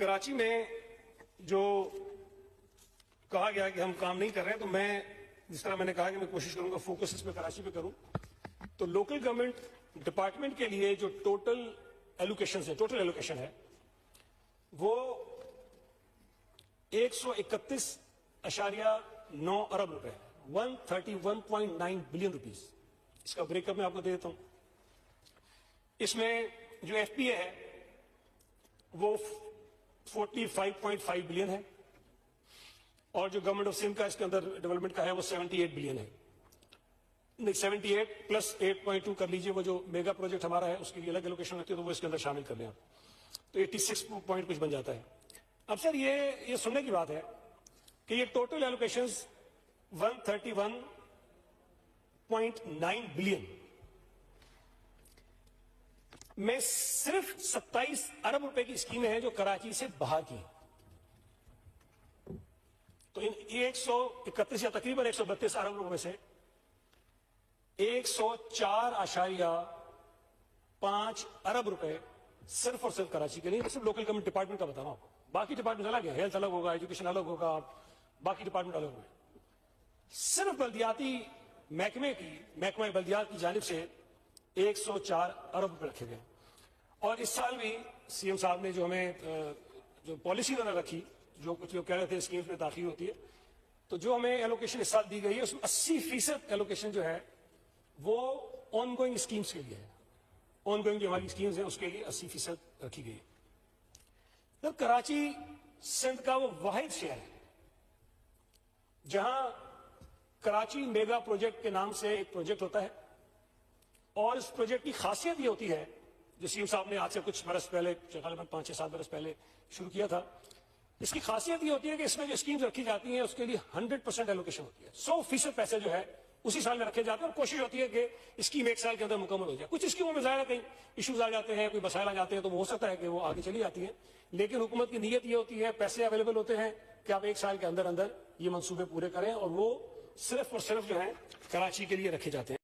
کراچی میں جو کہا گیا کہ ہم کام نہیں کر رہے ہیں، تو میں جس طرح میں نے کہا کہ میں کوشش کروں گا فوکس اس میں کراچی پہ کروں. تو لوکل گورنمنٹ ڈپارٹمنٹ کے لیے جو ٹوٹل ایلوکیشن ہے وہ 131.9 ارب روپے 131.9 بلین روپیز. اس کا بریک اپ میں آپ کو دے دیتا ہوں. اس میں جو ایف پی اے ہے وہ 45.5 بلین ہے، اور جو گورنمنٹ آف سندھ کا اس کے اندر ڈیولپمنٹ کا ہے وہ 78 بلین ہے. 78 پلس 8.2 کر لیجئے، وہ جو میگا پروجیکٹ ہمارا ہے اس کی الگ ایلوکیشن ہوتی ہے تو وہ اس کے اندر شامل کر لیں آپ، تو 86 پوائنٹ کچھ بن جاتا ہے. اب سر یہ سننے کی بات ہے کہ یہ ٹوٹل ایلوکیشنز 131.9 بلین میں صرف 27 ارب روپے کی اسکیمیں ہیں جو کراچی سے باہر کی ہیں. تو ان 131 یا تقریباً 132 ارب روپے سے 104.5 ارب روپے صرف اور صرف کراچی کے لیے. صرف لوکل گورنمنٹ ڈپارٹمنٹ کا بتا رہا ہوں آپ کو، باقی ڈپارٹمنٹ الگ ہے، ہیلتھ الگ ہوگا، ایجوکیشن الگ ہوگا، باقی ڈپارٹمنٹ الگ ہوگا. صرف بلدیاتی محکمہ بلدیات کی جانب سے 104 ارب روپے رکھے گئے. اور اس سال بھی سی ایم صاحب نے جو ہمیں جو پالیسی انہوں نے رکھی، جو کچھ لوگ کہہ رہے تھے اسکیمز میں تاخیر ہوتی ہے، تو جو ہمیں ایلوکیشن اس سال دی گئی ہے اس میں 80% ایلوکیشن جو ہے وہ آن گوئنگ اسکیمز کے لیے ہے. آن گوئنگ جو ہماری اسکیمز ہیں اس کے لیے 80% رکھی گئی ہے. کراچی سندھ کا وہ واحد شہر ہے جہاں کراچی میگا پروجیکٹ کے نام سے ایک پروجیکٹ ہوتا ہے، اور اس پروجیکٹ کی خاصیت یہ ہوتی ہے جو سی ایم صاحب نے آج سے کچھ برس پہلے، غالباً 5-6-7 برس پہلے شروع کیا تھا. اس کی خاصیت یہ ہوتی ہے کہ اس میں جو اسکیمز رکھی جاتی ہیں اس کے لیے 100% ایلوکیشن ہوتی ہے. 100% پیسے جو ہے اسی سال میں رکھے جاتے ہیں، اور کوشش ہوتی ہے کہ اسکیم ایک سال کے اندر مکمل ہو جائے. کچھ اسکیموں میں ظاہر ہے کہیں ایشوز آ جاتے ہیں، کوئی مسائل آ جاتے ہیں، تو وہ ہو سکتا ہے کہ وہ آگے چلی جاتی ہیں، لیکن حکومت کی نیت یہ ہوتی ہے، پیسے اویلیبل ہوتے ہیں کہ آپ ایک سال کے اندر اندر یہ منصوبے پورے کریں، اور وہ صرف اور صرف جو ہیں کراچی کے لیے رکھے جاتے ہیں.